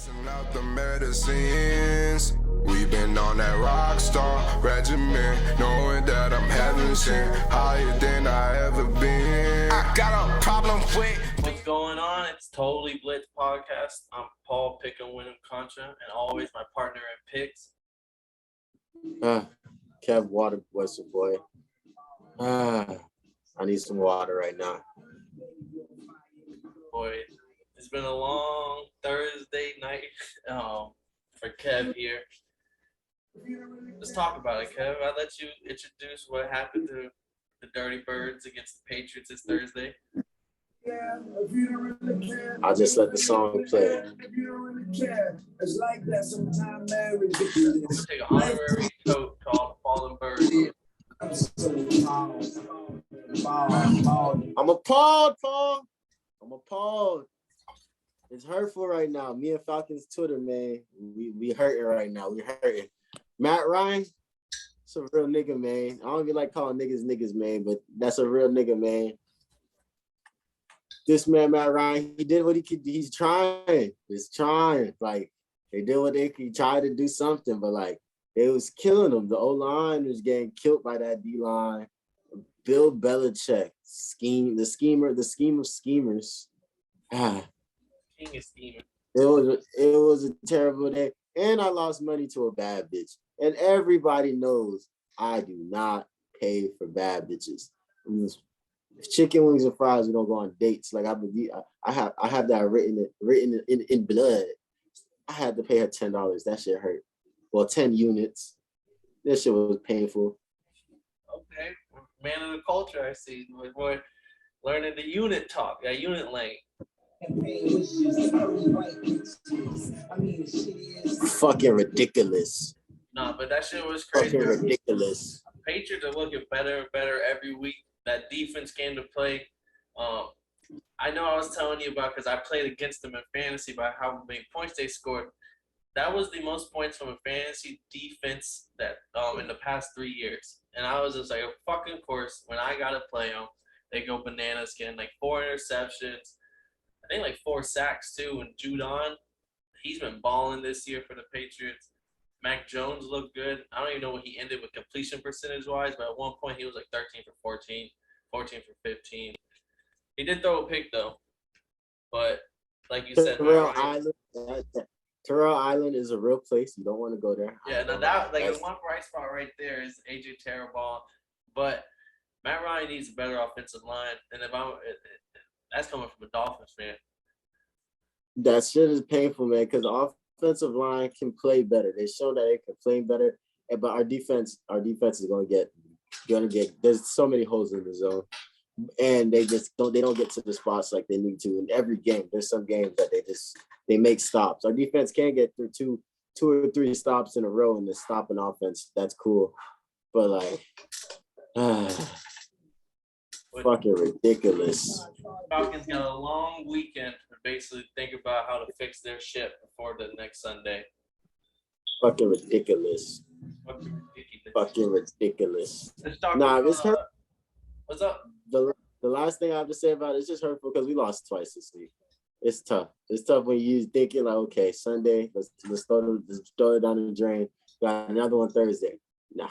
Messing out the medicines. We've been on that rock star regimen, knowing that I'm heaven sent, higher than I ever been. I got a problem with what's going on. It's Totally Blitzed podcast. I'm Paul Pickham Winham Contra, and always my partner in picks. Kev Water Whistle boy. I need some water right now. Boy, it's been a long Thursday night for Kev here. Let's talk about it, Kev. I'll let you introduce what happened to the Dirty Birds against the Patriots this Thursday. I'll just let the song play. I'm going to take an honorary tote called Fallen Birds. I'm appalled, Paul. I'm appalled. It's hurtful right now. Me and Falcons Twitter, man. We hurting right now. We hurting. Matt Ryan, it's a real nigga, man. I don't even like calling niggas, man, but that's a real nigga, man. This man, Matt Ryan, he did what he could. He's trying. He's trying. Like, they did what they could. Try to do something, but like, it was killing them. The O-line was getting killed by that D-line. Bill Belichick, the scheme of schemers. King of schemers. It was a terrible day. And I lost money to a bad bitch. And everybody knows I do not pay for bad bitches. Chicken wings and fries, we don't go on dates. Like I have that written in blood. I had to pay her $10. That shit hurt. Well, 10 units. This shit was painful. Okay, man of the culture, I see. My boy, learning the unit talk, that unit lane. Fucking ridiculous. No, but that shit was crazy. Fucking ridiculous. Patriots are looking better and better every week. That defense came to play. I know I was telling you about, because I played against them in fantasy, by how many points they scored. That was the most points from a fantasy defense that in the past 3 years. And I was just like, of fucking course, when I got to play them, they go bananas, getting like 4 interceptions. I think like 4 sacks too. And Judon, he's been balling this year for the Patriots. Mac Jones looked good. I don't even know what he ended with completion percentage-wise, but at one point he was like 13 for 14, 14 for 15. He did throw a pick, though. But like you said, Terrell Island is a real place. You don't want to go there. Yeah, no, that like the one bright spot right there is AJ Terrell. But Matt Ryan needs a better offensive line, and that's coming from a Dolphins fan. That shit is painful, man, because the offensive line can play better. They show that they can play better, but our defense is gonna get. There's so many holes in the zone, and they don't get to the spots like they need to. In every game, there's some games that they make stops. Our defense can't get through two or three stops in a row and then stop an offense. That's cool, but like, fucking ridiculous. Falcons got a long weekend to basically think about how to fix their shit before the next Sunday. Fucking ridiculous. Fucking ridiculous. Nah, it's hurt. What's up? The last thing I have to say about it is just hurtful because we lost twice this week. It's tough. It's tough when you thinking like, okay, Sunday, let's throw it down the drain. Got another one Thursday. Nah.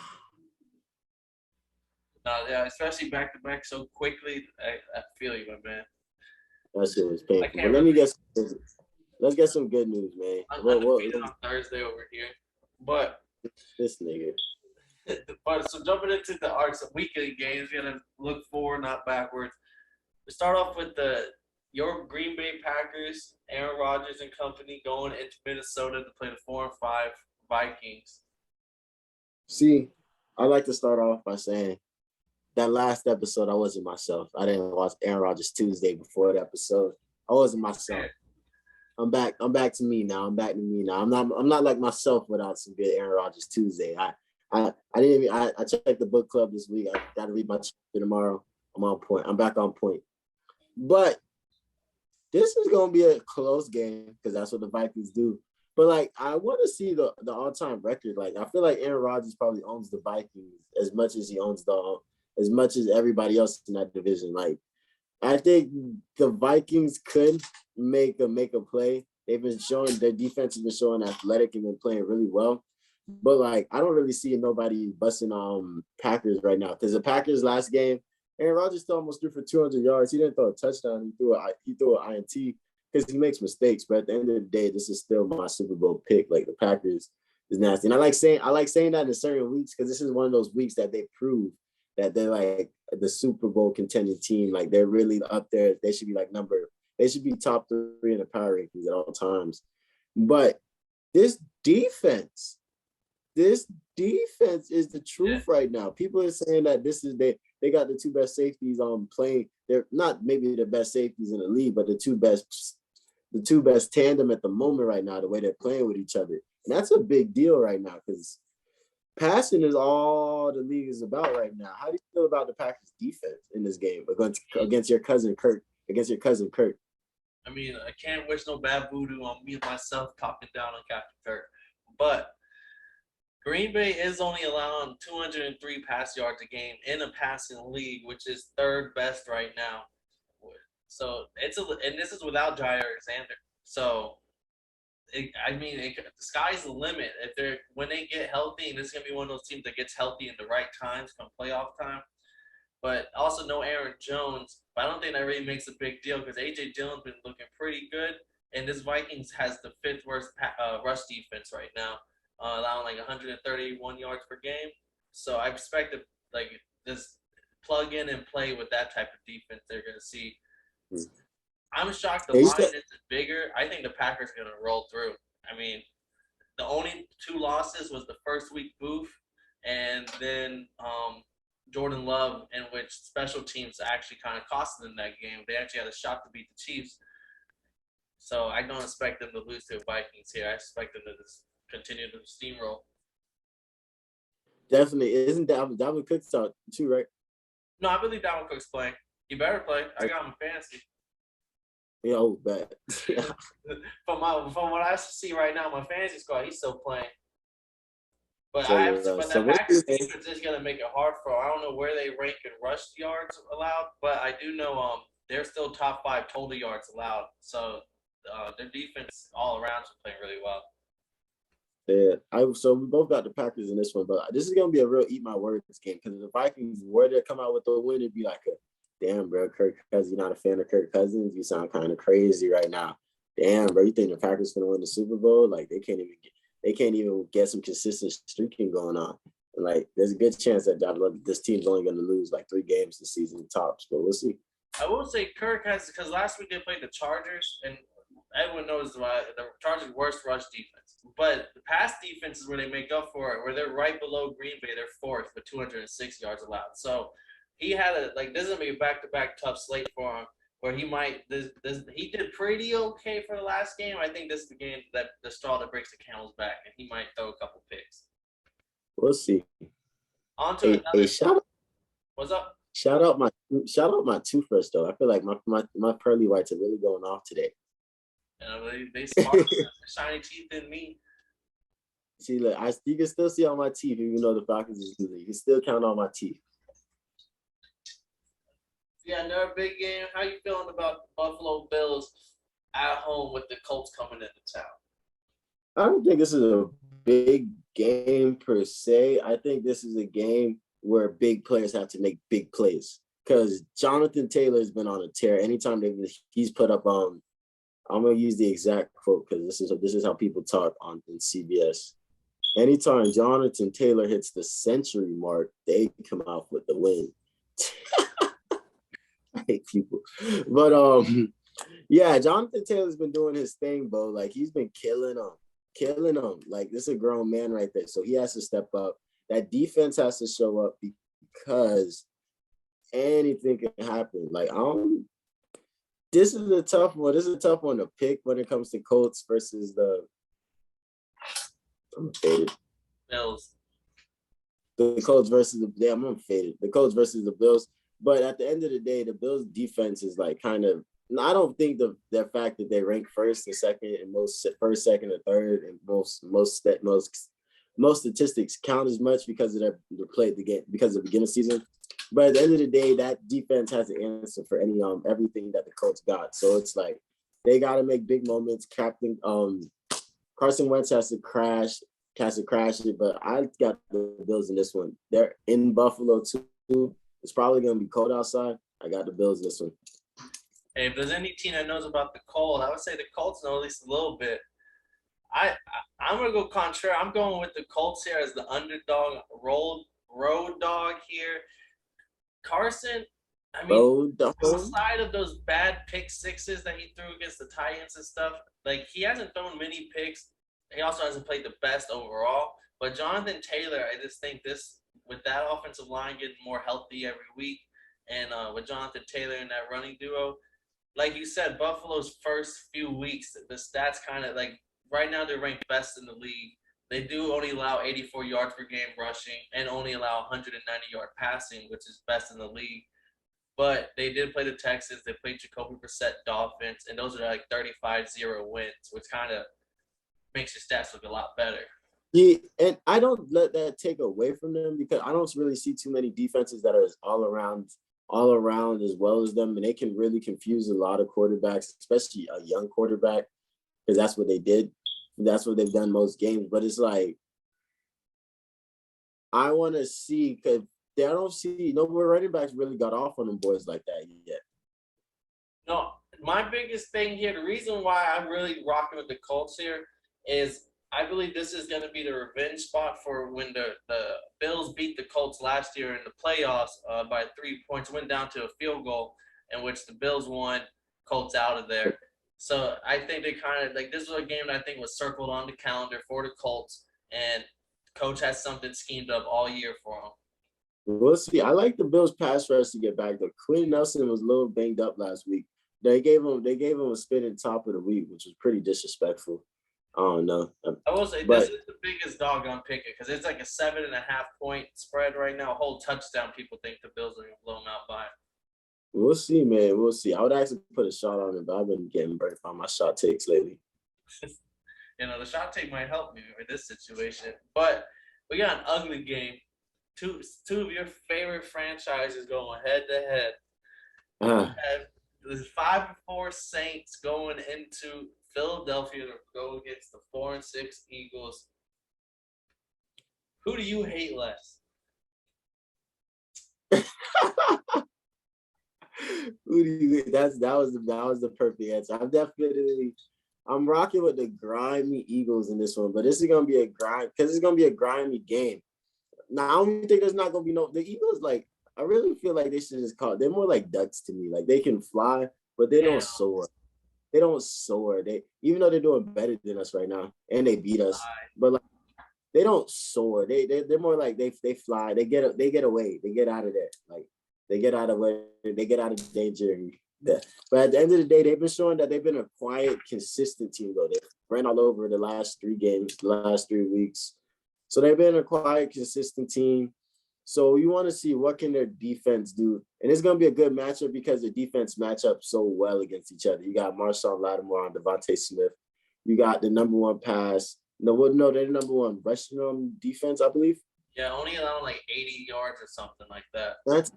No, yeah, especially back to back so quickly. I feel you, my man. That shit was painful. But let's get some good news, man. I'm undefeated on Thursday over here, but this nigga. But so jumping into our weekly games, we gotta look forward, not backwards. We start off with your Green Bay Packers, Aaron Rodgers and company going into Minnesota to play the 4-5 Vikings. See, I like to start off by saying that last episode, I wasn't myself. I didn't watch Aaron Rodgers Tuesday before the episode. I wasn't myself. I'm back to me now. I'm not like myself without some good Aaron Rodgers Tuesday. I checked the book club this week. I got to read my chapter tomorrow. I'm on point. I'm back on point. But this is going to be a close game because that's what the Vikings do. But, like, I want to see the all-time record. Like, I feel like Aaron Rodgers probably owns the Vikings as much as he owns as much as everybody else in that division. Like, I think the Vikings could make a play They've been showing their defense has been showing athletic and been playing really well. But like I don't really see nobody busting Packers right now because the Packers last game, Aaron Rodgers still almost threw for 200 yards. He didn't throw a touchdown. He threw an INT because he makes mistakes. But at the end of the day, this is still my Super Bowl pick. Like the Packers is nasty, and I like saying that in certain weeks because this is one of those weeks that they prove that they're like the Super Bowl contending team. Like they're really up there. They should be like They should be top 3 in the power rankings at all times. But this defense is the truth right now. People are saying that this is they got the 2 best safeties playing. They're not maybe the best safeties in the league, but the two best tandem at the moment right now, the way they're playing with each other. And that's a big deal right now because passing is all the league is about right now. How do you feel about the Packers defense in this game against your cousin Kirk? I mean, I can't wish no bad voodoo on me and myself talking down on Captain Kirk. But Green Bay is only allowing 203 pass yards a game in a passing league, which is 3rd best right now. So and this is without Jair Alexander. So the sky's the limit. When they get healthy, and this is gonna be one of those teams that gets healthy in the right times come playoff time. But also no Aaron Jones. But I don't think that really makes a big deal because A.J. Dillon's been looking pretty good. And this Vikings has the 5th worst rush defense right now, allowing like 131 yards per game. So I expect to just plug in and play with that type of defense they're going to see. I'm shocked the line isn't bigger. I think the Packers are going to roll through. I mean, the only 2 losses was the first week Booth and then Jordan Love, in which special teams actually kind of costed them that game. They actually had a shot to beat the Chiefs. So I don't expect them to lose to the Vikings here. I expect them to just continue to steamroll. Definitely. Isn't Dalvin Cook's out too, right? No, I believe Dalvin Cook's playing. He better play. I got him in fantasy. Yeah, bad. From what I see right now, my fantasy squad, he's still playing. But the Packers defense is going to make it hard for him. I don't know where they rank in rush yards allowed, but I do know they're still top 5 total yards allowed. So their defense all around is playing really well. Yeah, so we both got the Packers in this one, but this is going to be a real eat my words game because the Vikings were to come out with the win, it'd be like damn, bro, Kirk Cousins, you're not a fan of Kirk Cousins? You sound kind of crazy right now. Damn, bro, you think the Packers going to win the Super Bowl? Like, they can't even get some consistent streaking going on. And like, there's a good chance that this team's only going to lose like 3 games this season tops, but we'll see. I will say Kirk has, because last week they played the Chargers, and everyone knows the Chargers' worst rush defense. But the pass defense is where they make up for it, where they're right below Green Bay. They're 4th with 206 yards allowed. So he had this is going to be a back-to-back tough slate for him. Where he might he did pretty okay for the last game. I think this is the game that the straw that breaks the camel's back, and he might throw a couple picks. We'll see. On to another. What's up? Shout out my toothbrush though. I feel like my pearly whites are really going off today. They smart, shiny teeth in me. See, look, you can still see all my teeth, even though the Falcons is losing. You can still count on my teeth. Yeah, another big game. How you feeling about the Buffalo Bills at home with the Colts coming into town? I don't think this is a big game per se. I think this is a game where big players have to make big plays because Jonathan Taylor has been on a tear. Anytime he's put up I'm gonna use the exact quote because this is how people talk in CBS. Anytime Jonathan Taylor hits the century mark, they come out with the win. I hate people. But yeah, Jonathan Taylor's been doing his thing, bro. Like he's been killing them. Like this is a grown man right there. So he has to step up. That defense has to show up because anything can happen. Like this is a tough one. This is a tough one to pick when it comes to Colts versus I'm faded. Bills. The Colts versus I'm faded. The Colts versus the Bills. But at the end of the day, the Bills' defense is like kind of. I don't think the fact that they rank first and second and first, second, and third and most statistics count as much because of their play the game because of the beginning of the season. But at the end of the day, that defense has to answer for everything that the Colts got. So it's like They got to make big moments. Carson Wentz has to crash it, but I got the Bills in this one. They're in Buffalo too. It's probably gonna be cold outside. I got the Bills this one. Hey, if there's any team that knows about the cold, I would say the Colts know at least a little bit. I'm gonna go contrary. I'm going with the Colts here as the underdog, road dog here. Carson, I mean, outside of those bad pick sixes that he threw against the Titans and stuff, like he hasn't thrown many picks. He also hasn't played the best overall. But Jonathan Taylor, I just think this with that offensive line getting more healthy every week, and with Jonathan Taylor and that running duo, like you said, Buffalo's first few weeks, the stats kind of like right now they're ranked best in the league. They do only allow 84 yards per game rushing and only allow 190-yard passing, which is best in the league. But they did play the Texans. They played Jacoby Brissett Dolphins, and those are like 35-0 wins, which kind of makes your stats look a lot better. Yeah, and I don't let that take away from them because I don't really see too many defenses that are all around as well as them, and they can really confuse a lot of quarterbacks, especially a young quarterback, because that's what they did. That's what they've done most games. But it's like I want to see because I don't see no more running backs really got off on them boys like that yet. No, my biggest thing here, the reason why I'm really rocking with the Colts here is I believe this is going to be the revenge spot for when the Bills beat the Colts last year in the playoffs by 3 points, went down to a field goal in which the Bills won, Colts out of there. So I think they kind of like this was a game that I think was circled on the calendar for the Colts, and coach has something schemed up all year for them. We'll see. I like the Bills pass rush to get back though. Quinn Nelson was a little banged up last week. They gave him a spin top of the week, which was pretty disrespectful. I don't know. I will say this is the biggest doggone pick because it's like a 7.5-point spread right now. A whole touchdown. People think the Bills are gonna blow them out by. We'll see, man. We'll see. I would actually put a shot on it, but I've been getting burnt by my shot takes lately. The shot take might help me with this situation. But we got an ugly game. Two of your favorite franchises going head to head. We have the 5-4 Saints going into Philadelphia to go against the 4-6 Eagles. Who do you hate less? Who do you hate? That was the perfect answer. I'm rocking with the grimy Eagles in this one, but this is gonna be a grimy game. Now I don't think there's not gonna be the Eagles. Like I really feel like they should just call. They're more like ducks to me. Like they can fly, but they don't soar. They don't soar. Even though they're doing better than us right now, and they beat us, but like they don't soar. They're more like they fly. They get away. They get out of there. Like they get out of danger. But at the end of the day, they've been showing that they've been a quiet, consistent team. Though they ran all over the last 3 games, the last 3 weeks. So they've been a quiet, consistent team. So you want to see what can their defense do. And it's going to be a good matchup because the defense match up so well against each other. You got Marshawn Lattimore on Devontae Smith. You got the number 1 pass. No, they're the number 1 rushing on defense, I believe. Yeah, only allowing like 80 yards or something like that. That's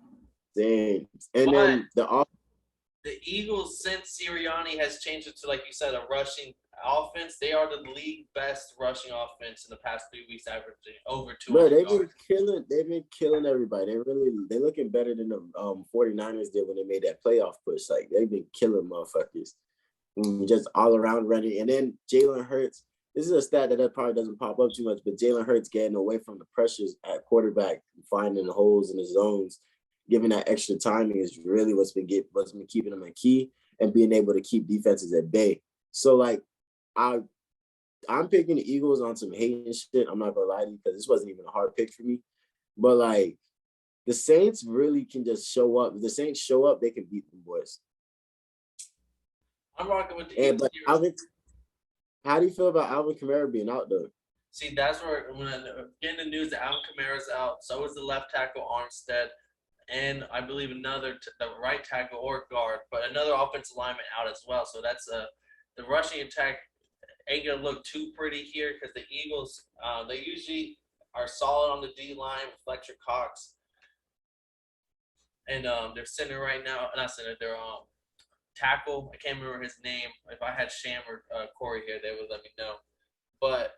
insane. And then the Eagles, since Sirianni has changed it to, like you said, a rushing offense, they are the league best rushing offense in the past 3 weeks, averaging over 200 yards. They've been killing everybody. They're looking better than the 49ers did when they made that playoff push. Like they've been killing motherfuckers. Just all around running. And then Jalen Hurts. This is a stat that probably doesn't pop up too much, but Jalen Hurts getting away from the pressures at quarterback, finding the holes in the zones, giving that extra timing is really what's been keeping them in key and being able to keep defenses at bay. So like I'm picking the Eagles on some hating shit. I'm not gonna lie to you because this wasn't even a hard pick for me. But like the Saints really can just show up. If the Saints show up, they can beat them boys. I'm rocking with the Eagles. How do you feel about Alvin Kamara being out though? See, that's where when getting the news that Alvin Kamara's out, so is the left tackle Armstead, and I believe the right tackle or guard, but another offensive lineman out as well. So that's the rushing attack ain't gonna look too pretty here because the Eagles they usually are solid on the D line with Fletcher Cox, and they're center right now. Not center. They're tackle. I can't remember his name. If I had Sham or Corey here, they would let me know. But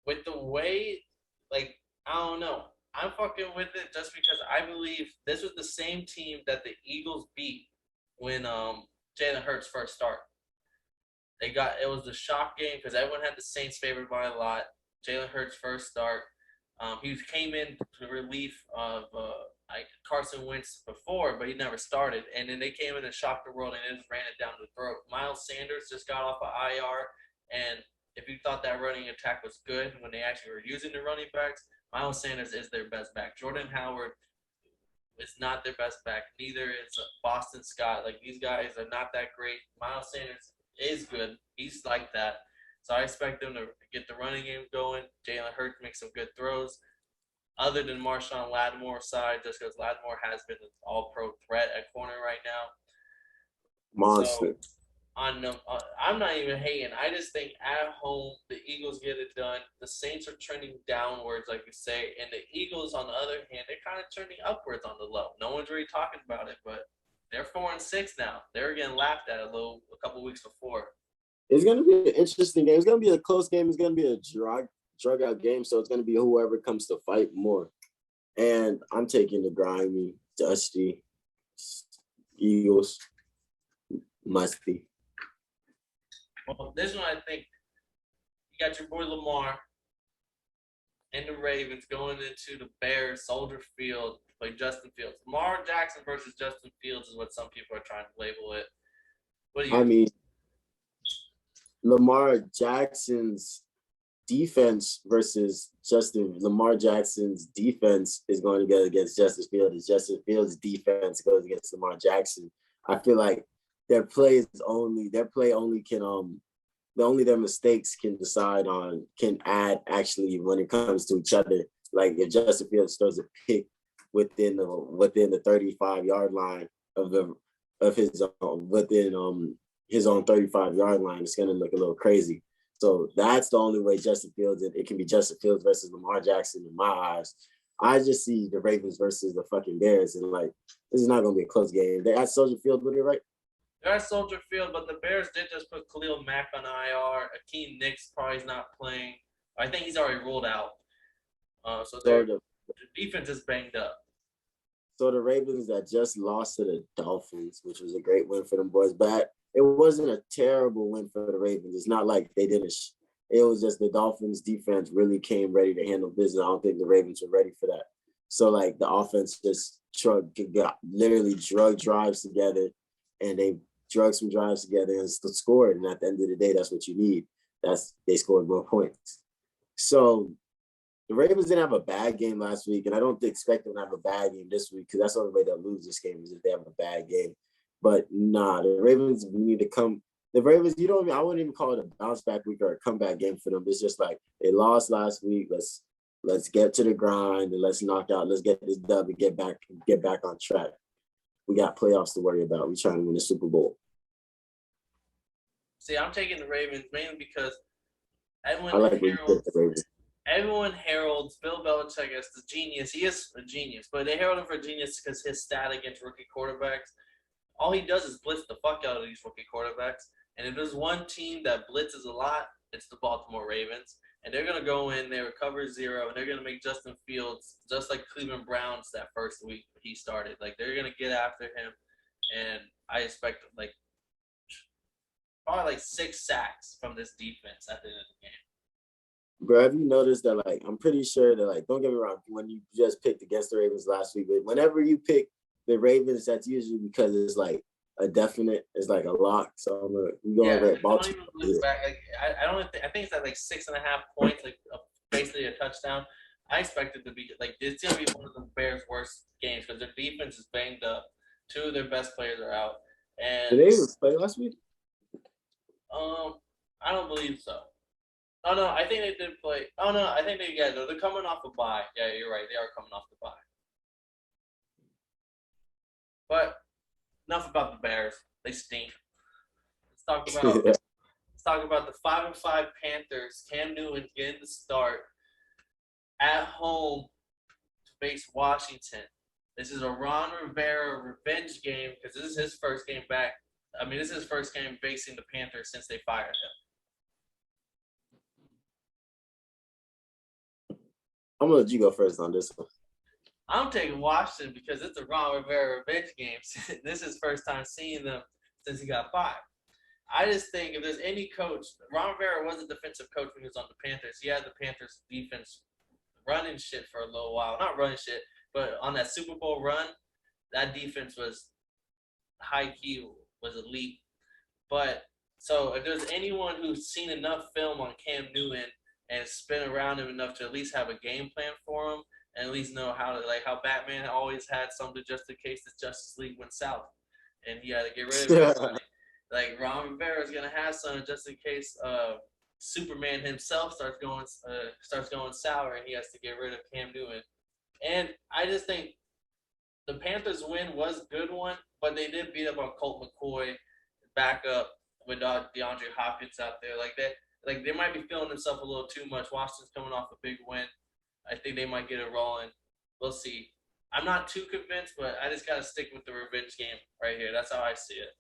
with the way, like, I don't know. I'm fucking with it just because I believe this was the same team that the Eagles beat when Jalen Hurts first started. It was the shock game because everyone had the Saints favored by a lot. Jalen Hurts first start. He came in to relief of Carson Wentz before, but he never started. And then they came in and shocked the world and just ran it down the throat. Miles Sanders just got off of IR, and if you thought that running attack was good when they actually were using the running backs, Miles Sanders is their best back. Jordan Howard is not their best back. Neither is Boston Scott. Like, these guys are not that great. Miles Sanders is good. He's like that. So I expect them to get the running game going. Jalen Hurts makes some good throws. Other than Marshawn Lattimore's side, just because Lattimore has been an all-pro threat at corner right now. Monster. So, I'm not even hating. I just think at home, the Eagles get it done. The Saints are trending downwards, like you say. And the Eagles, on the other hand, they're kind of trending upwards on the low. No one's really talking about it, but they're 4-6 now. They were getting laughed at a couple weeks before. It's going to be an interesting game. It's going to be a close game. It's going to be a drug out game. So it's going to be whoever comes to fight more. And I'm taking the grimy, dusty Eagles. Musty. Well, this one, I think you got your boy Lamar and the Ravens going into the Bears Soldier Field to play Justin Fields. Lamar Jackson versus Justin Fields is what some people are trying to label it. What do you mean, Lamar Jackson's defense versus Lamar Jackson's defense is going to go against Justin Fields. Justin Fields' defense goes against Lamar Jackson. I feel like their play only can their mistakes can add actually when it comes to each other. Like if Justin Fields throws a pick within the 35-yard line of his own 35-yard line, it's gonna look a little crazy. So that's the only way Justin Fields, it can be Justin Fields versus Lamar Jackson in my eyes. I just see the Ravens versus the fucking Bears, and like this is not gonna be a close game. They at Soldier Field with it, right? They're at Soldier Field, but the Bears did just put Khalil Mack on IR. Akeem Nicks probably is not playing. I think he's already ruled out. So the defense is banged up. So the Ravens that just lost to the Dolphins, which was a great win for them boys, but it wasn't a terrible win for the Ravens. It's not like they didn't. It was just the Dolphins defense really came ready to handle business. I don't think the Ravens were ready for that. So like the offense just literally drug drives together, and they drug some drives together and scored. And at the end of the day, that's what you need. They scored more points. So the Ravens didn't have a bad game last week, and I don't expect them to have a bad game this week because that's the only way they'll lose this game is if they have a bad game. But nah, the Ravens need to come. The Ravens, I wouldn't even call it a bounce back week or a comeback game for them. It's just like they lost last week. Let's get to the grind and let's get this dub and get back on track. We got playoffs to worry about. We're trying to win the Super Bowl. See, I'm taking the Ravens mainly because everyone heralds Bill Belichick as the genius. He is a genius, but they herald him for genius because his stat against rookie quarterbacks. All he does is blitz the fuck out of these rookie quarterbacks. And if there's one team that blitzes a lot, it's the Baltimore Ravens. And they're going to go in there, cover zero, and they're going to make Justin Fields just like Cleveland Browns that first week he started. Like, they're going to get after him, and I expect, probably 6 sacks from this defense at the end of the game. Bro, have you noticed that, I'm pretty sure that, don't get me wrong, when you just picked against the Ravens last week, but whenever you pick the Ravens, that's usually because it's, a definite, it's a lock. So I'm going to Baltimore. Don't even look back. I think it's at 6.5 points, basically a touchdown. I expect it to be it's gonna be one of the Bears' worst games because their defense is banged up. 2 of their best players are out. And did they even play last week? I don't believe so. Oh no, I think they did play. Oh no, I think they're coming off a bye. Yeah, you're right. They are coming off the bye. But enough about the Bears. They stink. Let's talk about the 5-5 Panthers. Cam Newton getting the start at home to face Washington. This is a Ron Rivera revenge game because this is his first game back I mean, this is his first game facing the Panthers since they fired him. I'm gonna let you go first on this one. I'm taking Washington because it's a Ron Rivera revenge game. This is his first time seeing them since he got fired. I just think if there's any coach, Ron Rivera was a defensive coach when he was on the Panthers. He had the Panthers defense running shit for a little while. Not running shit, but on that Super Bowl run, that defense was high key, was elite. But so if there's anyone who's seen enough film on Cam Newton and spin around him enough to at least have a game plan for him and at least know how to, like how Batman always had something just in case the Justice League went south and he had to get rid of everybody. Like Ron Rivera is gonna have some just in case Superman himself starts going sour and he has to get rid of Cam Newton. And I just think the Panthers win was a good one, but they did beat up on Colt McCoy, back up with DeAndre Hopkins out there like that. Like they might be feeling themselves a little too much. Washington's coming off a big win. I think they might get it rolling. We'll see. I'm not too convinced, but I just gotta stick with the revenge game right here. That's how I see it.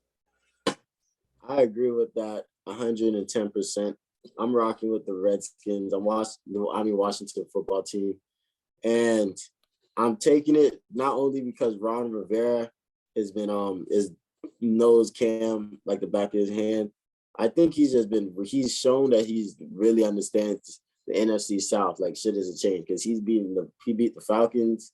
I agree with that 110%. I'm rocking with the Redskins. I'm Washington football team, and I'm taking it not only because Ron Rivera has been knows Cam like the back of his hand. I think he's shown that he's really understands the NFC South. Like shit hasn't changed because he beat the Falcons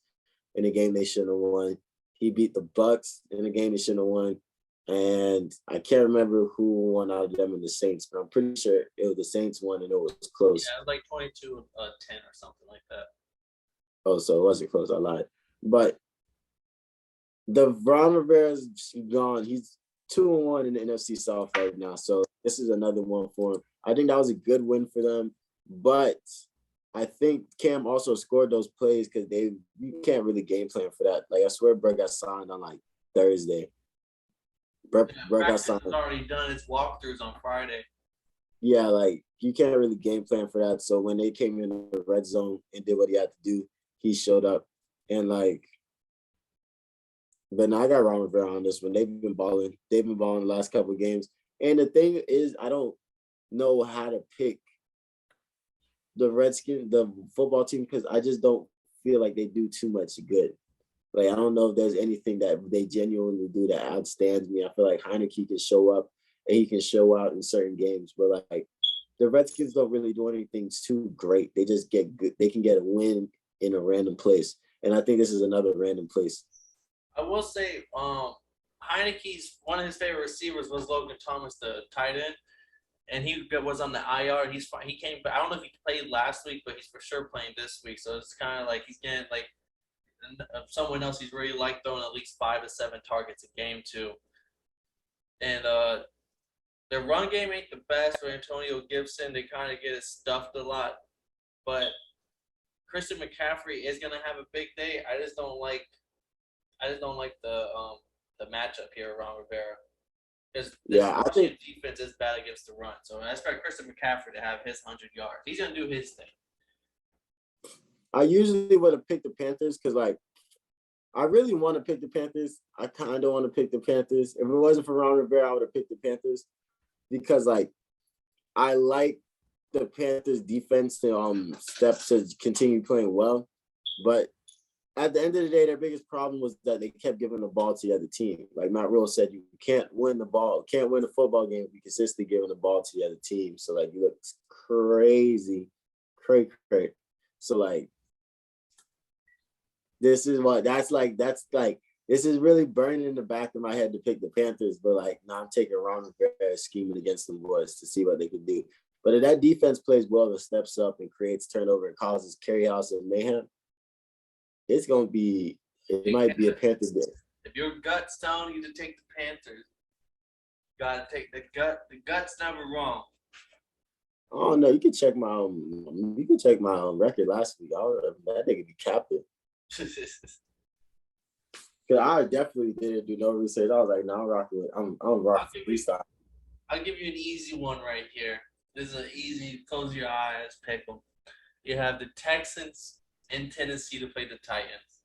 in a game they shouldn't have won. He beat the Bucks in a game they shouldn't have won. And I can't remember who won out of them in the Saints, but I'm pretty sure it was the Saints won and it was close. Yeah, it was like 22-10 or something like that. Oh, so it wasn't close. I lied. But the Ron Rivera's gone. He's 2-1 in the NFC South right now. So this is another one for him. I think that was a good win for them. But I think Cam also scored those plays because you can't really game plan for that. Like I swear Brett got signed on like Thursday. Brett got signed. It's already done its walkthroughs on Friday. Yeah, like you can't really game plan for that. So when they came in the red zone and did what he had to do, he showed up. And like, but now I got Ron Rivera on this one. They've been balling the last couple of games. And the thing is, I don't know how to pick the football team, because I just don't feel like they do too much good. Like, I don't know if there's anything that they genuinely do that outstands me. I feel like Heineke can show up and he can show out in certain games, but like the Redskins don't really do anything too great. They just get good. They can get a win in a random place. And I think this is another random place. I will say, Heineke's one of his favorite receivers was Logan Thomas, the tight end, and he was on the IR. He came, but I don't know if he played last week, but he's for sure playing this week. So it's kind of like he's getting like someone else he's really like throwing at least 5 to 7 targets a game to. And their run game ain't the best for Antonio Gibson. They kind of get it stuffed a lot, but Christian McCaffrey is gonna have a big day. I just don't like the matchup here around Rivera. Because I think defense is bad against the run. So I expect Christian McCaffrey to have his 100 yards. He's gonna do his thing. I usually would have picked the Panthers because, like, I really want to pick the Panthers. I kind of want to pick the Panthers. If it wasn't for Ron Rivera, I would have picked the Panthers because, like, I like the Panthers' defense to step to continue playing well. But at the end of the day, their biggest problem was that they kept giving the ball to the other team. Like Matt Rule said, you can't win a football game if you consistently giving the ball to the other team. So, like, you look crazy. So, like, this is really burning in the back of my head to pick the Panthers, but like now I'm taking Ron Rivera scheming against the boys to see what they can do. But if that defense plays well and steps up and creates turnover and causes chaos and mayhem, it might be a Panthers day. If your gut's telling you to take the Panthers, you gotta take the gut. The gut's never wrong. Oh no, you can check my record last week. That nigga be captain. Cause I definitely didn't do no research. I was like, no, I'm rocking freestyle. I'll give you an easy one right here. This is an easy, close your eyes, pick them. You have the Texans in Tennessee to play the Titans.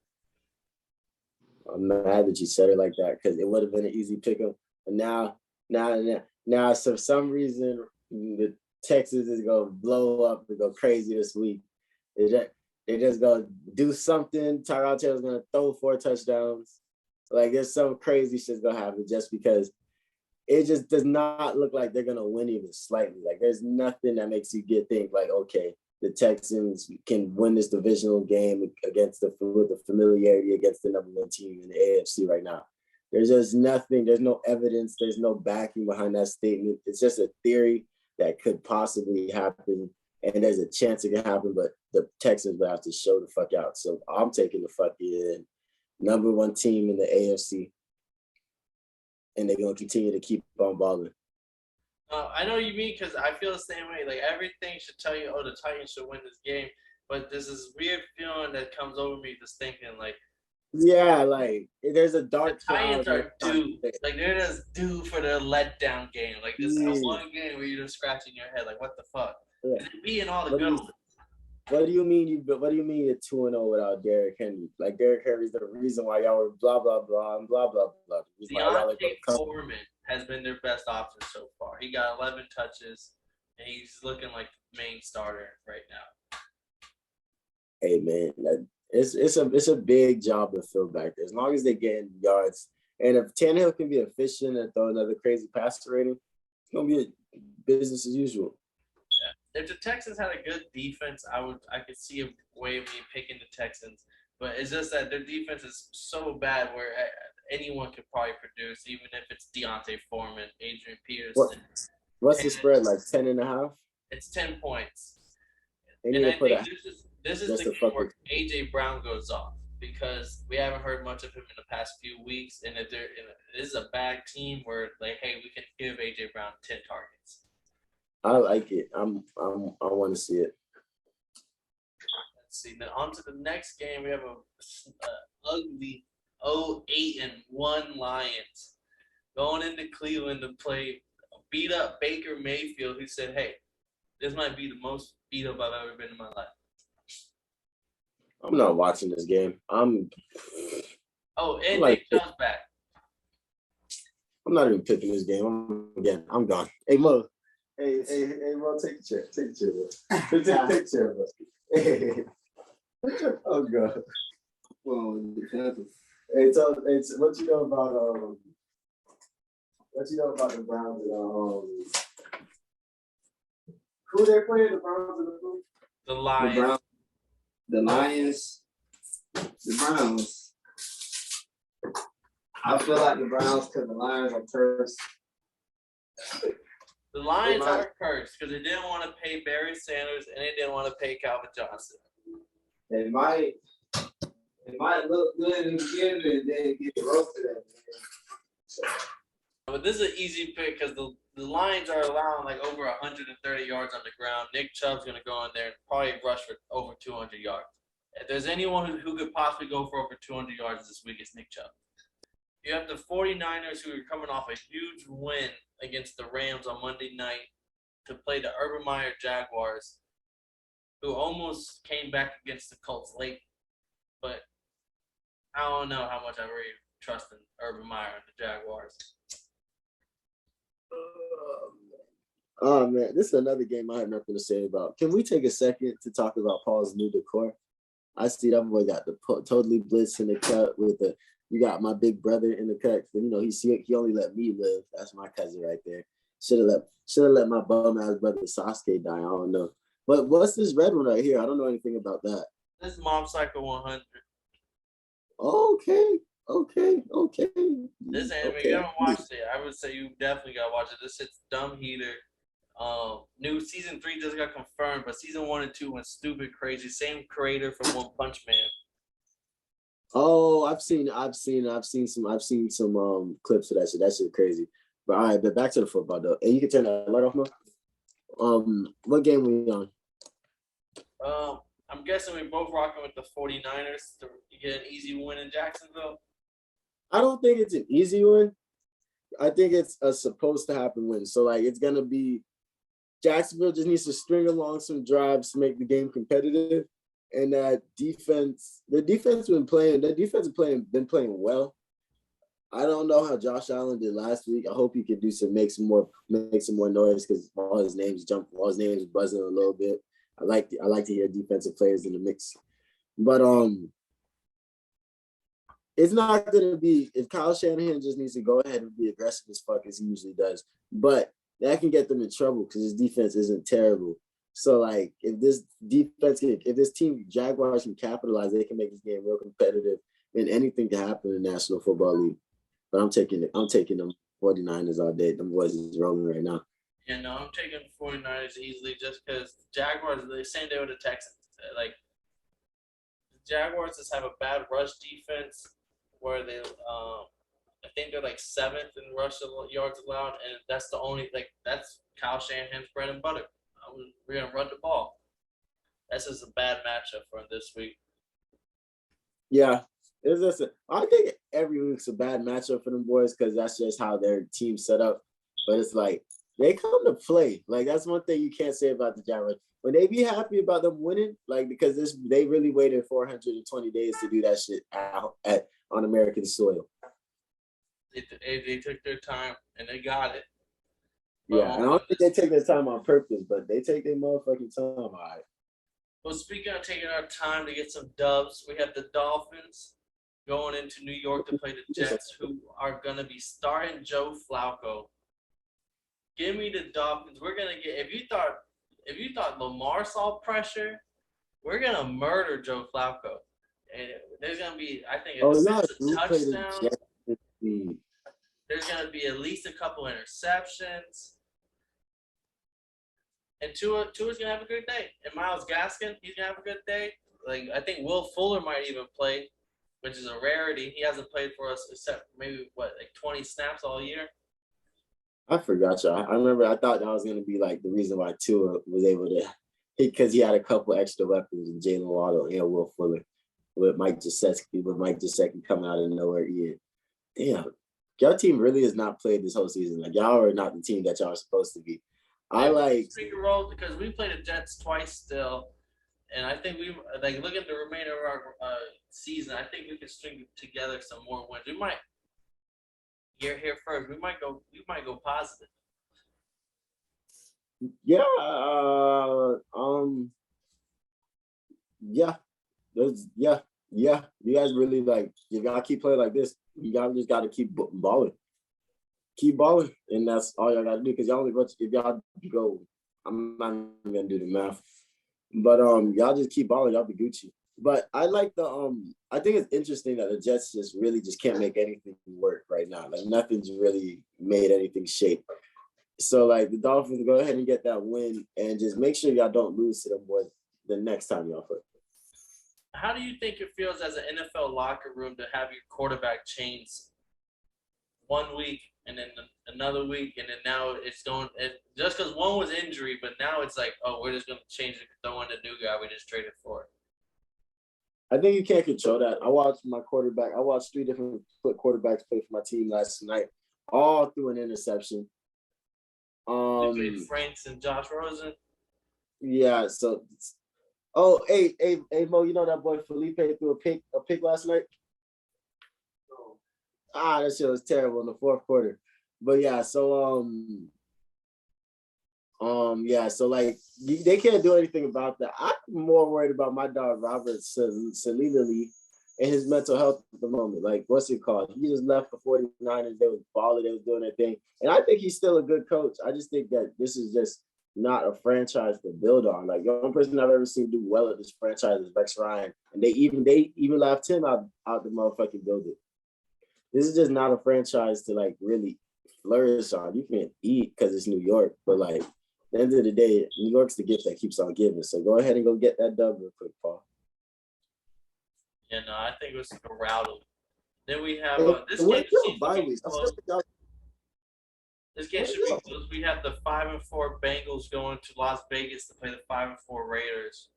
I'm mad that you said it like that because it would have been an easy pick 'em. And now Now, so for some reason, the Texas is gonna blow up and go crazy this week. They just gonna do something. Tyrod Taylor's gonna throw 4 touchdowns. Like there's some crazy shit's gonna happen just because it just does not look like they're gonna win even slightly. Like there's nothing that makes you think like, okay, the Texans can win this divisional game against with the familiarity against the number 1 team in the AFC right now. There's just nothing. There's no evidence. There's no backing behind that statement. It's just a theory that could possibly happen, and there's a chance it can happen, but the Texans will have to show the fuck out. So I'm taking the fucking number 1 team in the AFC, and they're gonna continue to keep on balling. I know what you mean because I feel the same way. Like everything should tell you, oh, the Titans should win this game, but there's this weird feeling that comes over me, just thinking like, yeah, like there's a dark. The Titans are due. Like they're just due for the letdown game. Like this one game where you're just scratching your head, like what the fuck? Yeah. They're beating all the good ones. What do you mean what do you mean you're 2-0 without Derrick Henry? Like Derrick Henry's the reason why y'all were blah blah blah and blah blah blah. Untitled Chapter has been their best option so far. He got 11 touches, and he's looking like the main starter right now. Hey man, it's a big job to fill back there. As long as they get yards, and if Tannehill can be efficient and throw another crazy passer rating, it's gonna be business as usual. Yeah. If the Texans had a good defense, I could see a way of me picking the Texans. But it's just that their defense is so bad where anyone could probably produce, even if it's Deontay Foreman, Adrian Peterson. What's the spread, like 10.5? It's 10 points. And I think this is the game where A.J. Brown goes off because we haven't heard much of him in the past few weeks. And if this is a bad team where, like, hey, we can give A.J. Brown 10 targets. I like it. I want to see it. Let's see. Then on to the next game, we have a ugly 0-8-1 Lions going into Cleveland to play beat up Baker Mayfield, who said, "Hey, this might be the most beat up I've ever been in my life." I'm not watching this game. And Nick Chubb's back. I'm not even picking this game. I'm gone. Hey Mo. Hey, Mo, take a chair. Take a chair, bro. Take a chair, bro. Hey. Oh god. Well, hey, what you know about the Browns and who they're playing? The Browns and the Lions. The Lions. The Browns. I feel like the Browns because the Lions are cursed. The Lions are cursed because they didn't want to pay Barry Sanders and they didn't want to pay Calvin Johnson. It might look good in the beginning and then get roasted at the end. But this is an easy pick because the Lions are allowing like over 130 yards on the ground. Nick Chubb's going to go in there and probably rush for over 200 yards. If there's anyone who could possibly go for over 200 yards this week, it's Nick Chubb. You have the 49ers who are coming off a huge win against the Rams on Monday night to play the Urban Meyer Jaguars, who almost came back against the Colts late. But I don't know how much I really trust in Urban Meyer and the Jaguars. Oh man, this is another game I have nothing to say about. Can we take a second to talk about Paul's new decor? I see that boy got the totally blitzed in the cut with the. You got my big brother in the cut. You know he only let me live. That's my cousin right there. Should have let my bum ass brother Sasuke die. I don't know. But what's this red one right here? I don't know anything about that. This is Mob Psycho 100. Okay. This anime, you haven't watched it. I would say you definitely gotta watch it. This shit's dumb heater. New season 3 just got confirmed, but season 1 and 2 went stupid crazy. Same creator from One Punch Man. Oh, I've seen some clips of that shit. That shit crazy. But all right, but back to the football though. And you can turn that light off now. What game we on? I'm guessing we're both rocking with the 49ers to get an easy win in Jacksonville. I don't think it's an easy win. I think it's a supposed to happen win. So like it's gonna be Jacksonville just needs to string along some drives to make the game competitive. And that defense, been playing well. I don't know how Josh Allen did last week. I hope he could make some more noise because all his names buzzing a little bit. I like to hear defensive players in the mix, but it's not gonna be if Kyle Shanahan just needs to go ahead and be aggressive as fuck as he usually does, but that can get them in trouble because his defense isn't terrible. So like if this team Jaguars can capitalize, they can make this game real competitive, and anything can happen in the National Football League. But I'm taking them 49ers all day. Them boys is rolling right now. Yeah, no, I'm taking 49ers easily just because Jaguars, the same day with the Texans. Like, the Jaguars just have a bad rush defense where they, I think they're like 7th in rush yards allowed, and that's the only, that's Kyle Shanahan's bread and butter. We're going to run the ball. That's just a bad matchup for him this week. Yeah. I think every week's a bad matchup for them boys because that's just how their team's set up. But it's like they come to play. Like that's one thing you can't say about the Jaguars. When they be happy about them winning, like because they really waited 420 days to do that shit on American soil. They took their time and they got it. Yeah, I don't think they take their time on purpose, but they take their motherfucking time. All right. Well, speaking of taking our time to get some dubs, we have the Dolphins going into New York to play the Jets, who are going to be starting Joe Flacco. Give me the Dolphins. We're going to get – if you thought Lamar saw pressure, we're going to murder Joe Flacco. And there's going to be, I think, a touchdown. There's going to be at least a couple interceptions. And Tua's going to have a good day. And Myles Gaskin, he's going to have a good day. Like, I think Will Fuller might even play, which is a rarity. He hasn't played for us except maybe, 20 snaps all year? I forgot y'all. I remember I thought that was going to be, like, the reason why Tua was able to – because he had a couple extra weapons in Jalen Waddle and Will Fuller with Mike Gesicki coming out of nowhere. Yeah. Damn. Your team really has not played this whole season. Like, y'all are not the team that y'all are supposed to be. I like – roll because we played the Jets twice still. And I think we look at the remainder of our season. I think we can string together some more wins. We might. You're here first. We might go positive. Yeah. Yeah. You guys really you gotta keep playing like this. You guys just gotta keep balling. Keep balling, and that's all y'all gotta do. Because y'all if y'all go, I'm not even gonna do the math. But y'all just keep balling, y'all be Gucci. But I like I think it's interesting that the Jets just can't make anything work right now. Like nothing's really made anything shape. So like the Dolphins go ahead and get that win and just make sure y'all don't lose to them boys the next time y'all play. How do you think it feels as an NFL locker room to have your quarterback change 1 week and then another week, and then now it's going – just because one was injury, but now it's like, oh, we're just going to change it, throw in the new guy we just traded for. I think you can't control that. I watched 3 different quarterbacks play for my team last night, all through an interception. You played Franks and Josh Rosen? Yeah, so – oh, hey, Mo, you know that boy Felipe threw a pick last night? That shit was terrible in the fourth quarter. But yeah, so like they can't do anything about that. I'm more worried about my dog Robert Salili and his mental health at the moment. Like, what's it called? He just left the 49ers. They was balling, they was doing their thing. And I think he's still a good coach. I just think that this is just not a franchise to build on. Like, the only person I've ever seen do well at this franchise is Rex Ryan. And they even left him out the motherfucking building. This is just not a franchise to like really flourish on. You can't eat because it's New York, but like at the end of the day, New York's the gift that keeps on giving. So go ahead and go get that dub real quick, Paul. Yeah, no, I think it was a rout. Then we have this game should be close. This game should be close. We have the 5-4 Bengals going to Las Vegas to play the 5-4 Raiders.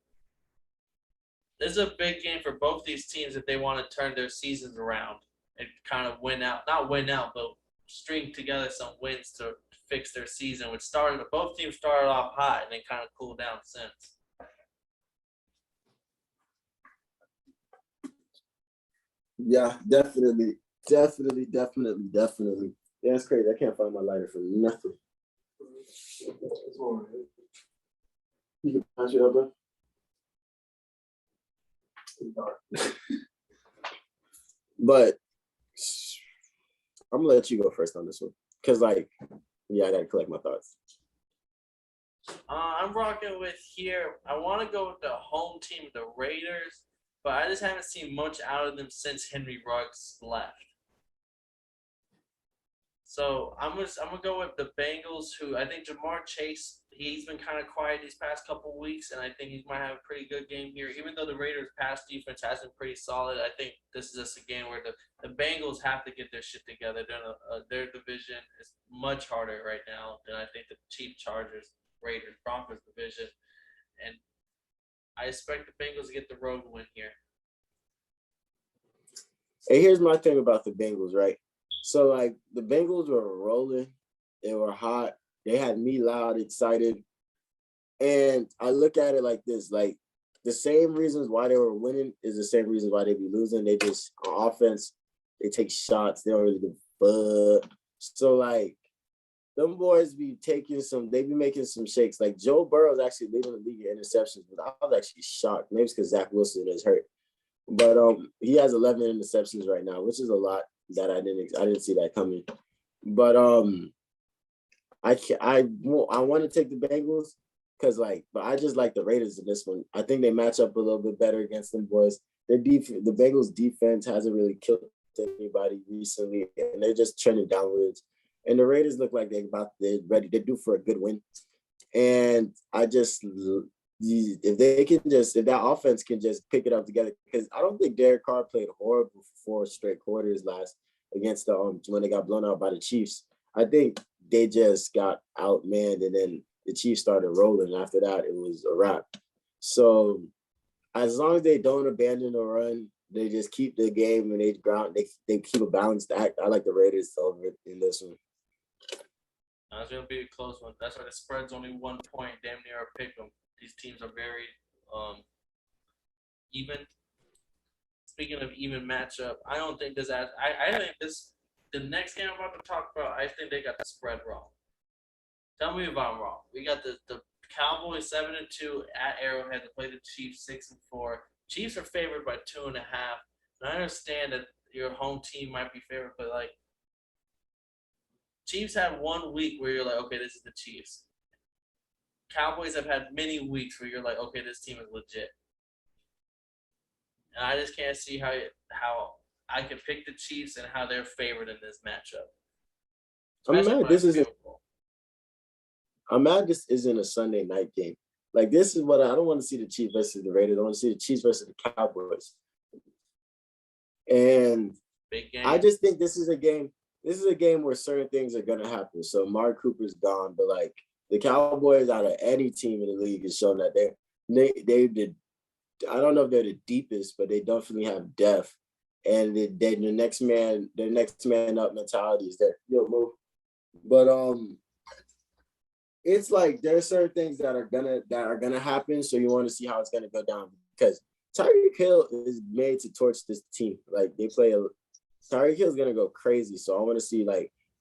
This is a big game for both these teams if they want to turn their seasons around and kind of not win out, but string together some wins to fix their season, which both teams started off hot and then kind of cooled down since. Yeah, definitely. Definitely. Yeah, that's crazy. I can't find my lighter for nothing. You can punch it up, bro. But I'm gonna let you go first on this one, cause I gotta collect my thoughts. I'm rocking with here. I want to go with the home team, the Raiders, but I just haven't seen much out of them since Henry Ruggs left. So I'm gonna go with the Bengals, who I think Jamar Chase, he's been kind of quiet these past couple weeks, and I think he might have a pretty good game here. Even though the Raiders' pass defense has been pretty solid, I think this is just a game where the Bengals have to get their shit together. Their division is much harder right now than I think the Chiefs, Chargers, Raiders, Broncos division, and I expect the Bengals to get the road win here. Hey, here's my thing about the Bengals, right? So, like, the Bengals were rolling. They were hot. They had me loud, excited. And I look at it like this, like, the same reasons why they were winning is the same reasons why they be losing. They just, on offense, they take shots. They don't really give a fuck. So, like, them boys be they be making some shakes. Like, Joe Burrow's actually leading the league in interceptions, but I was actually shocked. Maybe it's because Zach Wilson is hurt. But he has 11 interceptions right now, which is a lot that I didn't see that coming. But I want to take the Bengals because but I just like the Raiders in this one. I think they match up a little bit better against them boys. The Bengals defense hasn't really killed anybody recently, and they're just trending downwards. And the Raiders look like they're ready. They're due for a good win. And if that offense can just pick it up together, because I don't think Derek Carr played horrible for 4 straight quarters last against when they got blown out by the Chiefs. I think they just got outmanned, and then the Chiefs started rolling. After that, it was a wrap. So as long as they don't abandon the run, they just keep the game and they keep a balanced act. I like the Raiders over in this one. It's going to be a close one. That's why the spread's only 1 point, damn near a pick 'em. These teams are very even. Speaking of even matchup, I don't think this. I think this. The next game I'm about to talk about, I think they got the spread wrong. Tell me if I'm wrong. We got the Cowboys 7-2 at Arrowhead to play the Chiefs 6-4. Chiefs are favored by 2.5. And I understand that your home team might be favored, but Chiefs have 1 week where you're like, okay, this is the Chiefs. Cowboys have had many weeks where you're like, okay, this team is legit. And I just can't see how I can pick the Chiefs and how they're favored in this matchup. I'm mad this isn't a Sunday night game. Like, this is what I don't want to see the Chiefs versus the Raiders. I want to see the Chiefs versus the Cowboys. And big game. I just think this is a game where certain things are going to happen. So Mark Cooper's gone, but the Cowboys out of any team in the league has shown that they did. I don't know if they're the deepest, but they definitely have depth. And the next man up mentality is there. Move. But it's like there are certain things that are gonna happen. So you want to see how it's gonna go down, because Tyreek Hill is made to torch this team. Tyreek Hill's gonna go crazy. So I want to see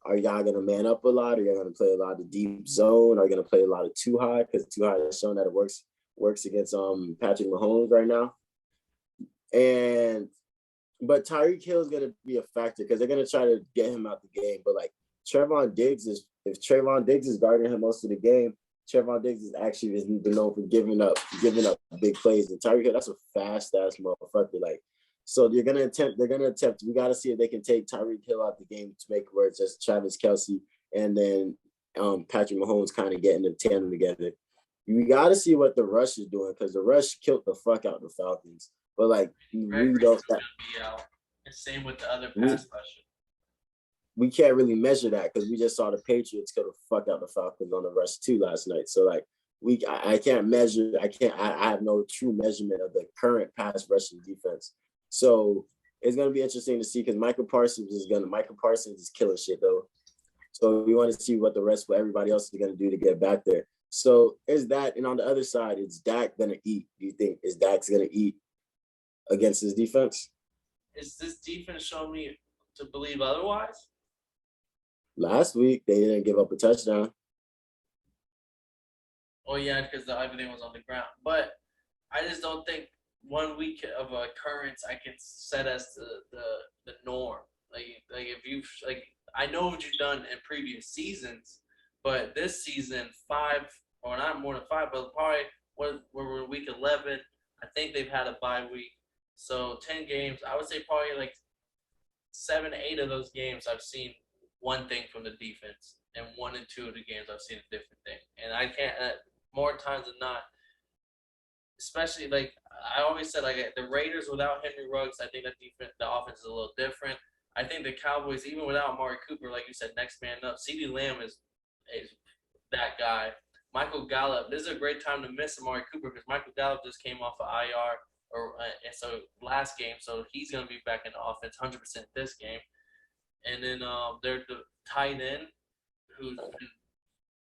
are y'all gonna man up a lot? Are y'all gonna play a lot of deep zone? Are you gonna play a lot of too high? Because too high has shown that it works against Patrick Mahomes right now. But Tyreek Hill is gonna be a factor because they're gonna try to get him out the game. But if Trevon Diggs is guarding him most of the game, Trevon Diggs is actually been known for giving up big plays. And Tyreek Hill, that's a fast ass motherfucker. So they're gonna attempt. We gotta see if they can take Tyreek Hill out the game to make it where it's just Travis Kelce and then Patrick Mahomes kind of getting the tandem together. You got to see what the rush is doing, because the rush killed the fuck out the Falcons. But we don't. Same with the other pass rusher. We can't really measure that because we just saw the Patriots kill the fuck out the Falcons on the rush too last night. So I can't measure. I have no true measurement of the current pass rushing defense. So it's gonna be interesting to see, because Michael Parsons is killing shit though. So we want to see what everybody else is gonna do to get back there. So is that, and on the other side, is Dak gonna eat? Do you think Dak's gonna eat against his defense? Is this defense showing me to believe otherwise? Last week, they didn't give up a touchdown. Oh yeah, because everything was on the ground. But I just don't think 1 week of occurrence I can set as the norm. Like if you like, I know what you've done in previous seasons, but this season 5 or not more than 5, but probably we're in week 11. I think they've had a bye week, so 10 games. I would say probably like 7, 8 of those games I've seen one thing from the defense, and 1 and 2 of the games I've seen a different thing. And I can't more times than not. Especially like I always said, like the Raiders without Henry Ruggs, I think the offense is a little different. I think the Cowboys, even without Amari Cooper, like you said, next man up. CeeDee Lamb is that guy. Michael Gallup, this is a great time to miss Amari Cooper because Michael Gallup just came off of IR and so last game, so he's gonna be back in the offense 100% this game. And then they're the tight end who's been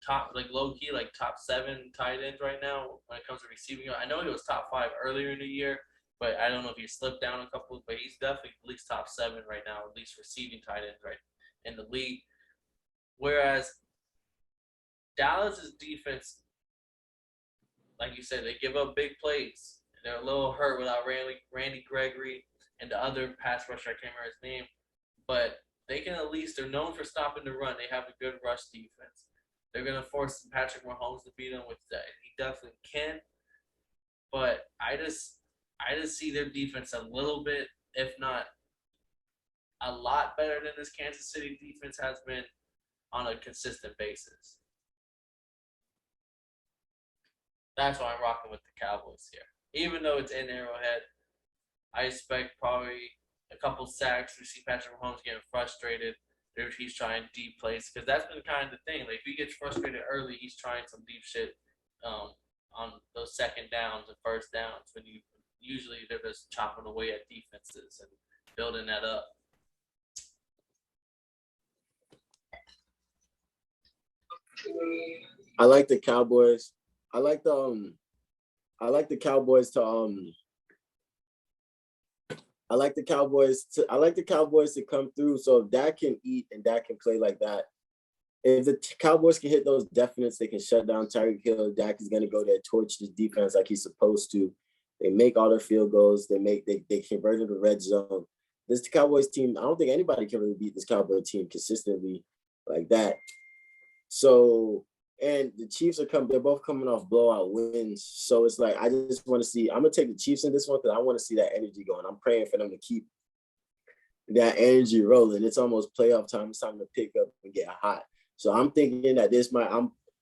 top, like low key, like top 7 tight ends right now when it comes to receiving. I know he was top 5 earlier in the year, but I don't know if he slipped down a couple. But he's definitely at least top 7 right now, at least receiving tight ends right in the league. Whereas Dallas's defense, like you said, they give up big plays. They're a little hurt without Randy Gregory and the other pass rusher. I can't remember his name, but they can at least, they're known for stopping the run. They have a good rush defense. They're going to force Patrick Mahomes to beat him, which he definitely can. But I just see their defense a little bit, if not a lot better than this Kansas City defense has been on a consistent basis. That's why I'm rocking with the Cowboys here. Even though it's in Arrowhead, I expect probably a couple sacks. We see Patrick Mahomes getting frustrated. He's trying deep plays because that's been kind of the thing. Like if he gets frustrated early, he's trying some deep shit on those second downs and first downs when usually they're just chopping away at defenses and building that up. I like the Cowboys. I like the Cowboys to come through. So if Dak can eat and Dak can play like that, if the Cowboys can hit those definites, they can shut down Tyreek Hill. Dak is going to go there, torch this defense like he's supposed to. They make all their field goals. They convert to the red zone. This Cowboys team, I don't think anybody can really beat this Cowboys team consistently like that. So, and the Chiefs they're both coming off blowout wins. So it's like, I just want to see, I'm going to take the Chiefs in this one because I want to see that energy going. I'm praying for them to keep that energy rolling. It's almost playoff time. It's time to pick up and get hot. So I'm thinking that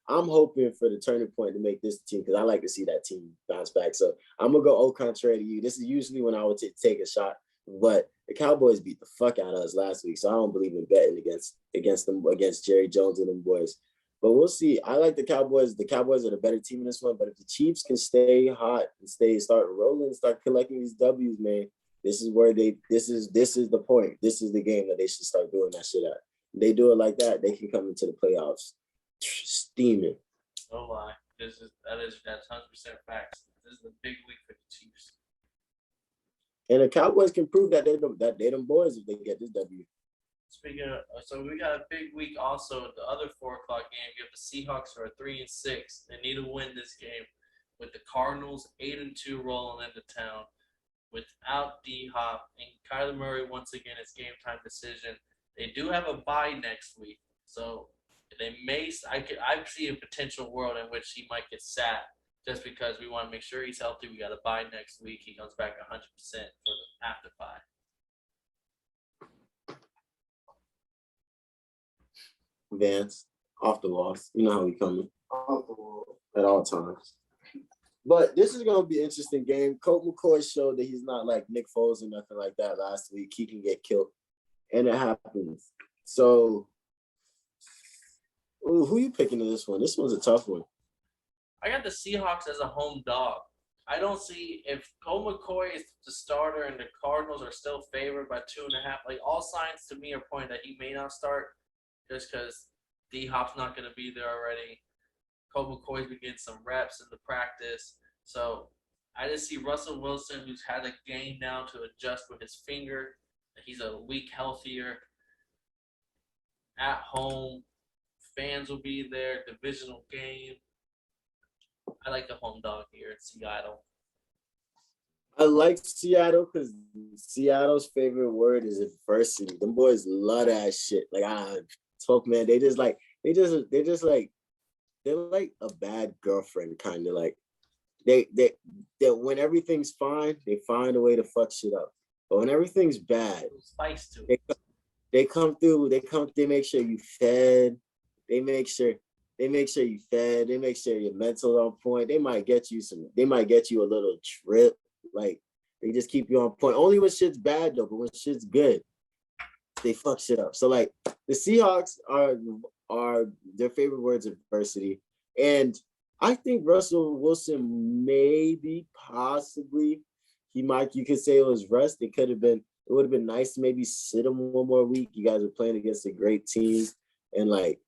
I'm hoping for the turning point to make this team because I like to see that team bounce back. So I'm going to go au contraire to you. This is usually when I would take a shot, but the Cowboys beat the fuck out of us last week. So I don't believe in betting against Jerry Jones and them boys. But we'll see. I like the Cowboys. The Cowboys are the better team in this one. But if the Chiefs can stay hot and start rolling, start collecting these W's, man, this is the point. This is the game that they should start doing that shit at. If they do it like that, they can come into the playoffs steaming. No lie. That's 100% facts. This is a big week for the Chiefs. And the Cowboys can prove that they them boys if they get this W. Speaking of, so we got a big week also. The other 4 o'clock game, you have the Seahawks who are 3-6. They need to win this game with the Cardinals 8-2 rolling into town without D-Hop and Kyler Murray. Once again, it's game time decision. They do have a bye next week, so they may. I see a potential world in which he might get sat just because we want to make sure he's healthy. We got a bye next week. He comes back 100% for the after bye. Vance, off the loss. You know how we coming. Off the wall at all times. But this is going to be an interesting game. Colt McCoy showed that he's not like Nick Foles or nothing like that last week. He can get killed. And it happens. So, who you picking in this one? This one's a tough one. I got the Seahawks as a home dog. I don't see if Colt McCoy is the starter and the Cardinals are still favored by 2.5. Like all signs to me are pointing that he may not start just because D-Hop's not going to be there already. Colt McCoy's been getting some reps in the practice. So I just see Russell Wilson, who's had a game now to adjust with his finger. He's a week healthier. At home, fans will be there. Divisional game. I like the home dog here in Seattle. I like Seattle because Seattle's favorite word is adversity. Them boys love that shit. Like talk, man. They're like a bad girlfriend, kind of like they when everything's fine, they find a way to fuck shit up. But when everything's bad, Spice to they, it. they come through. They make sure you fed. They make sure you fed. They make sure your mental on point. They might get you a little trip. Like they just keep you on point. Only when shit's bad though, but when shit's good, they fuck shit up. So like the Seahawks are their favorite words adversity. And I think Russell Wilson maybe possibly you could say it was rust. It would have been nice to maybe sit him one more week. You guys are playing against a great team. And like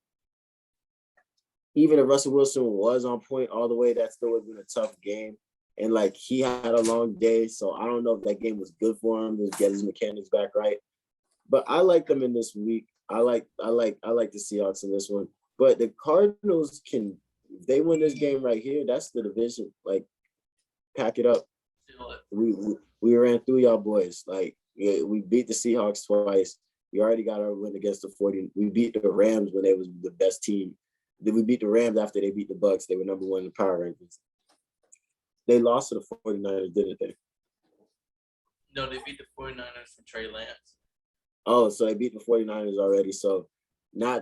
even if Russell Wilson was on point all the way, that still would have been a tough game. And like he had a long day, so I don't know if that game was good for him to get his mechanics back right. But I like them in this week. I like the Seahawks in this one. But the Cardinals if they win this game right here, that's the division. Like, pack it up. We ran through y'all boys. Like, yeah, we beat the Seahawks twice. We already got our win against the 40. We beat the Rams when they was the best team. Then we beat the Rams after they beat the Bucks. They were number one in the power rankings. They lost to the 49ers, didn't they? No, they beat the 49ers from Trey Lance. Oh, so they beat the 49ers already. So they're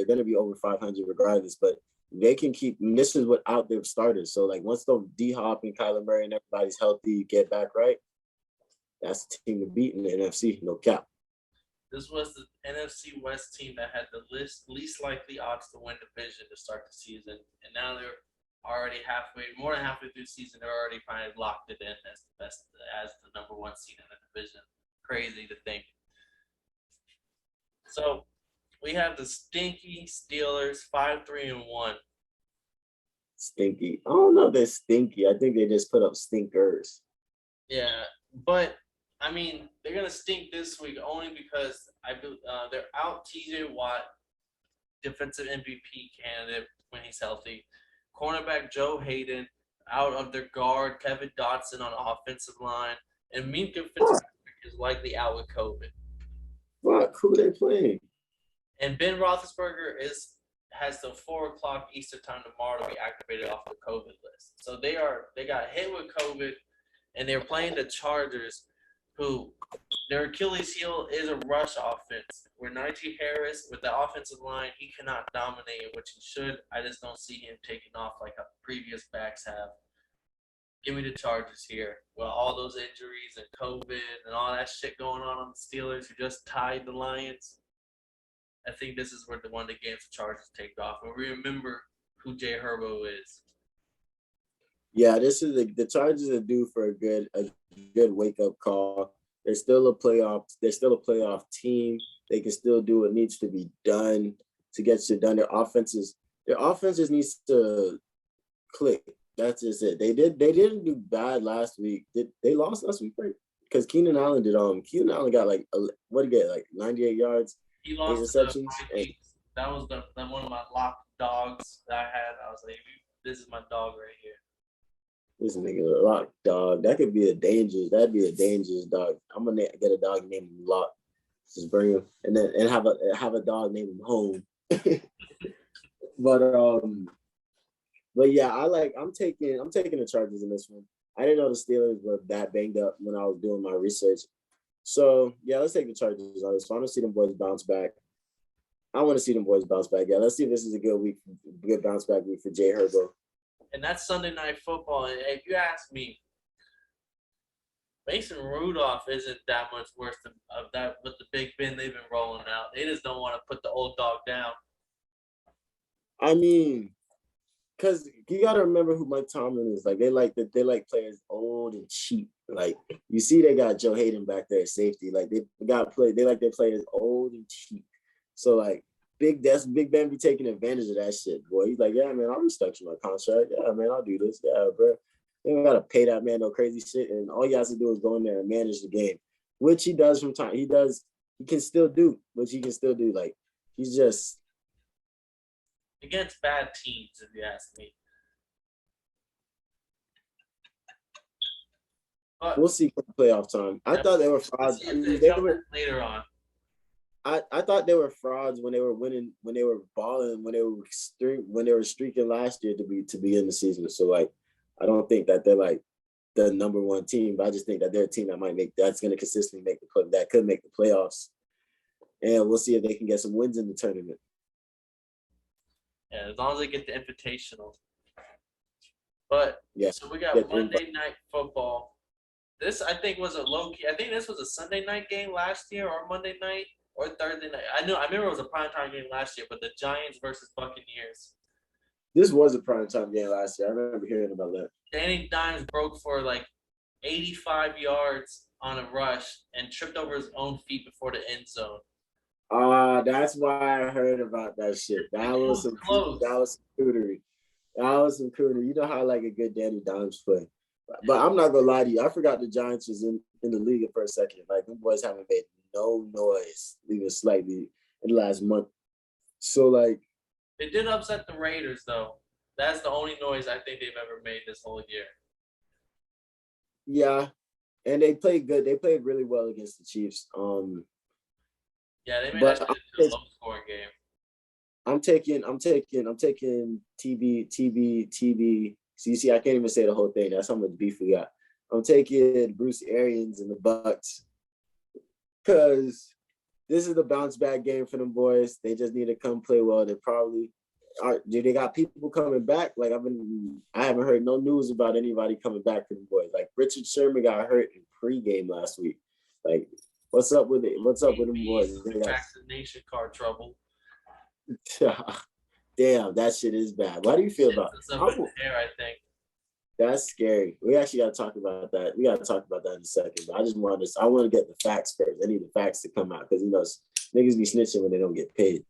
gonna be over 500 regardless, but they can keep, and this is without their starters. So like once the D-Hop and Kyler Murray and everybody's healthy, get back right, that's the team to beat in the NFC, no cap. This was the NFC West team that had the least likely odds to win division to start the season, and now they're already more than halfway through the season. They're already kind of locked it in as the number one seed in the division. Crazy to think. So we have the Stinky Steelers, 5-3-1. Stinky. I don't know if they're stinky. I think they just put up stinkers. Yeah, but I mean they're gonna stink this week only because they're out TJ Watt, defensive MVP candidate when he's healthy. Cornerback Joe Hayden out of their guard, Kevin Dotson on the offensive line, and Minka Fitzpatrick is likely out with COVID. Fuck, who they playing? And Ben Roethlisberger has the 4:00 Eastern time tomorrow to be activated off the COVID list. So they got hit with COVID, and they're playing the Chargers, who their Achilles heel is a rush offense. Where Najee Harris with the offensive line, he cannot dominate, which he should. I just don't see him taking off like previous backs have. Give me the Chargers here. Well, all those injuries and COVID and all that shit going on the Steelers, who just tied the Lions. I think this is where one of the games the Chargers take off. And we remember who Jay Herbo is. Yeah, this is the Chargers are due for a good wake up call. They're still a playoff team. They can still do what needs to be done to get shit done. Their offense just needs to click. That's just it. They didn't do bad last week. They lost last week, right? Because Keenan Allen did. Keenan Allen got like 98 yards. He lost to the Vikings. That was one of my locked dogs that I had. I was like, this is my dog right here. This nigga a Lock dog. That'd be a dangerous dog. I'm gonna get a dog named Lock. Just bring him and have a dog named Home. But yeah, I'm taking the Chargers in this one. I didn't know the Steelers were that banged up when I was doing my research. So yeah, let's take the Chargers on this. So I want to see them boys bounce back. I want to see them boys bounce back. Yeah, let's see if this is a good bounce back week for Jay Herbo. And that's Sunday Night Football. And if you ask me, Mason Rudolph isn't that much worse than of that with the Big Ben they've been rolling out. They just don't want to put the old dog down. I mean, because you got to remember who Mike Tomlin is. Like they like players old and cheap. Like you see, they got Joe Hayden back there at safety. Like they like their players old and cheap. So like Big Ben be taking advantage of that shit, boy. He's like, yeah, man, I'll restructure my contract. Yeah, man, I'll do this. Yeah, bro. They don't gotta pay that man no crazy shit, and all he has to do is go in there and manage the game, which he does from time. He can still do, which he can still do. Like he's just against bad teams, if you ask me. But we'll see playoff time. I thought they were frauds. Later on. I thought they were frauds when they were winning, when they were balling, when they were streaking last year to be in the season. So like, I don't think that they're like the number one team, but I just think that they're a team that's going to consistently that could make the playoffs, and we'll see if they can get some wins in the tournament. Yeah, as long as they get the invitational. But yeah, so we got Monday Night Football. This I think was a low key. I think this was a Sunday night game last year, or Monday night, or Thursday night. I remember it was a primetime game last year, but the Giants versus Buccaneers. This was a primetime game last year. I remember hearing about that. Danny Dimes broke for like 85 yards on a rush and tripped over his own feet before the end zone. That's why I heard about that shit. That was some coonery. That was some coonery. You know how I like a good Danny Dimes play. But I'm not gonna lie to you. I forgot the Giants was in the league for a second. Like them boys haven't made no noise, even slightly, in the last month. So like, they did upset the Raiders though. That's the only noise I think they've ever made this whole year. Yeah, and they played good. They played really well against the Chiefs. Yeah, they made that a low-scoring game. I'm taking TB. So you see, I can't even say the whole thing. That's how much beef we got. I'm taking Bruce Arians and the Bucks because this is the bounce back game for them boys. They just need to come play well. They probably are. Do they got people coming back? Like I haven't heard no news about anybody coming back for them boys. Like Richard Sherman got hurt in pregame last week. Like, what's up with it? What's up with them boys? Vaccination card trouble. Damn, that shit is bad. Why do you feel about it? I think that's scary. We actually got to talk about that. We got to talk about that in a second. But I want to get the facts first. I need the facts to come out because niggas be snitching when they don't get paid.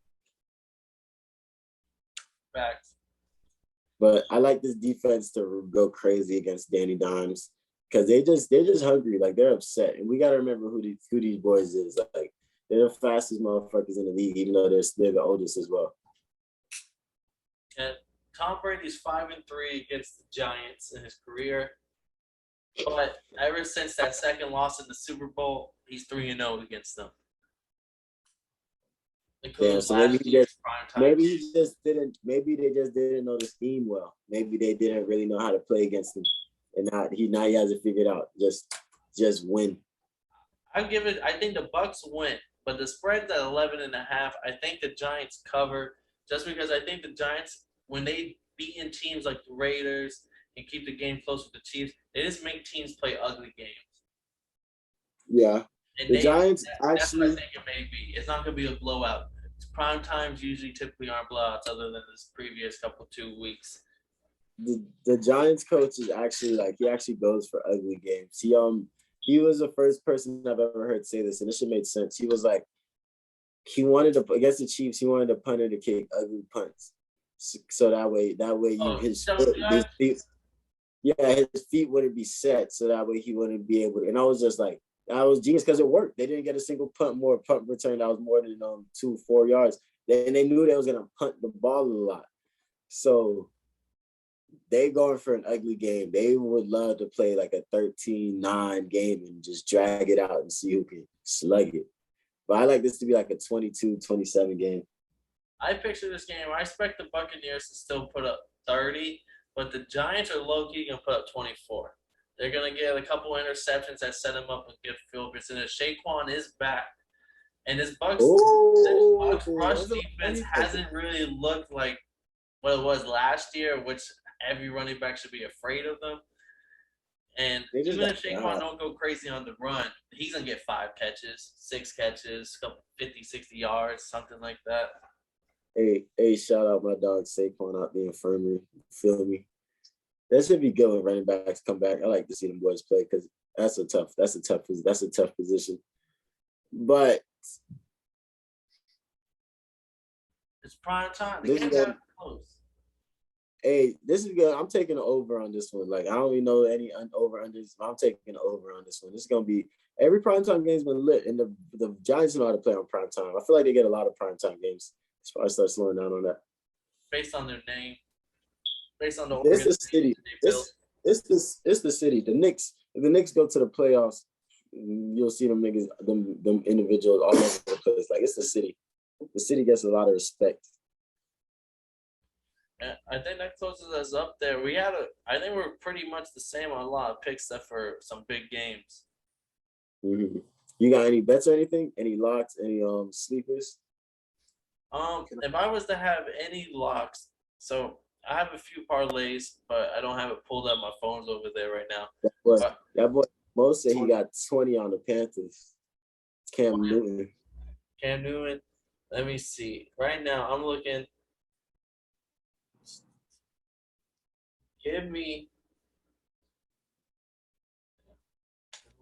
Facts. But I like this defense to go crazy against Danny Dimes because they're just hungry. Like they're upset, and we got to remember who these boys is. Like they're the fastest motherfuckers in the league, even though they're the oldest as well. And Tom Brady's 5-3 against the Giants in his career, but ever since that second loss in the Super Bowl, he's 3-0 against them. Yeah, so maybe they just didn't know the scheme well. Maybe they didn't really know how to play against him, and now he has it figured out. Just win. I think the Bucks win, but the spread's at 11.5. I think the Giants cover just because I think the Giants, when they beat teams like the Raiders and keep the game close with the Chiefs, they just make teams play ugly games. Yeah. And Giants that's what I think it may be. It's not going to be a blowout. Prime times typically aren't blowouts other than this previous 2 weeks. The Giants coach is actually he actually goes for ugly games. He was the first person I've ever heard say this, and it should make sense. He was like, he wanted to against the Chiefs. He wanted the punter to kick ugly punts, so that way his feet wouldn't be set, so that way he wouldn't be able to. And I was just like, that was genius because it worked. They didn't get a single punt return that was more than 2-4 yards. Then they knew they was gonna punt the ball a lot, so they going for an ugly game. They would love to play like a 13-9 game and just drag it out and see who can slug it. But I like this to be like a 22-27 game. I picture this game. I expect the Buccaneers to still put up 30, but the Giants are low-key going to put up 24. They're going to get a couple interceptions that set them up and give field percentage. Saquon is back. And this Bucks rush defense hasn't really looked like what it was last year, which every running back should be afraid of them. And even if Saquon don't go crazy on the run, he's going to get 5 catches, 6 catches, 50, 60 yards, something like that. Hey, shout out my dog Saquon out the infirmary. Feel me? That should be good when running backs come back. I like to see them boys play because that's a tough position. But it's prime time. The game's not close. Hey, this is good. I'm taking the over on this one. Like, I don't even know any over-unders, but I'm taking the over on this one. This is going to be – every primetime game's been lit, and the Giants know how to play on primetime. I feel like they get a lot of primetime games. It's probably start slowing down on that. Based on their name, based on the It's the city. It's the city. The Knicks, if the Knicks go to the playoffs, you'll see them niggas, them individuals all over the place. Like, it's the city. The city gets a lot of respect. I think that closes us up there. I think we're pretty much the same on a lot of picks, except for some big games. Mm-hmm. You got any bets or anything? Any locks? Any sleepers? If I was to have any locks, so I have a few parlays, but I don't have it pulled up. My phone's over there right now. That boy Mo said he got 20 on the Panthers. Cam Newton. Cam Newton. Let me see. Right now, I'm looking. Give me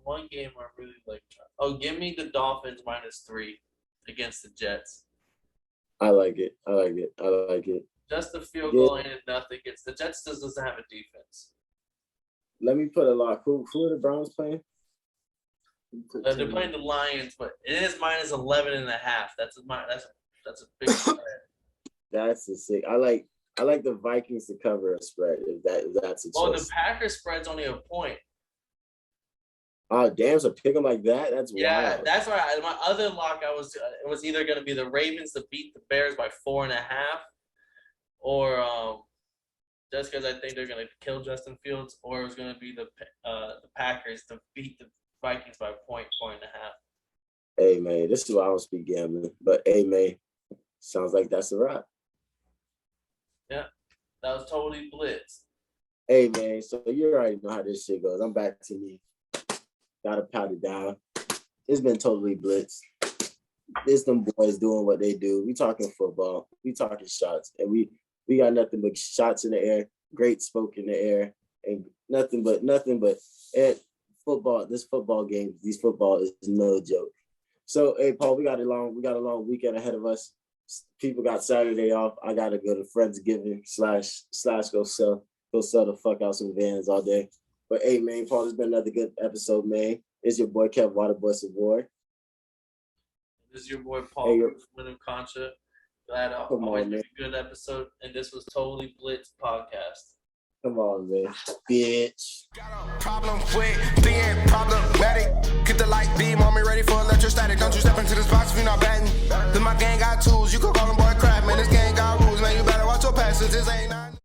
one game I really like. Oh, give me the Dolphins -3 against the Jets. I like it. Just a field goal and nothing. The Jets doesn't have a defense. Let me put a lock. Who are the Browns playing? They're playing the Lions, but it is -11.5. That's a big spread. That's a sick. I like the Vikings to cover a spread if that's a choice. Oh, the Packers spread's only a point. Oh damn! So pick them like that. That's wild. That's why my other lock it was either going to be the Ravens to beat the Bears by 4.5, or just because I think they're going to kill Justin Fields, or it was going to be the Packers to beat the Vikings by 1.5. Hey man, this is why I don't speak gambling, but hey man, sounds like that's a wrap. Yeah, that was totally blitzed. Hey man, so you already know how this shit goes. I'm back to me. Gotta pat it down. It's been totally blitzed. It's them boys doing what they do. We talking football. We talking shots, and we got nothing but shots in the air, great smoke in the air, and nothing but football. This football game, these football is no joke. So hey Paul, we got a long weekend ahead of us. People got Saturday off. I gotta go to Friendsgiving / go sell the fuck out some vans all day. But hey man, Paul, it's been another good episode, man. It's your boy Kev Waterboy Savoy. This is your boy Paul Wyndham Concha. Glad I always make a good episode, and this was Totally Blitz podcast. Come on, man. Bitch. Got a problem with being problematic. Get the light beam on me ready for electrostatic. Don't you step into this box if you're not batting. Then my gang got tools. You could call them boy crap, man. This gang got rules, man. You better watch your passes. This ain't not.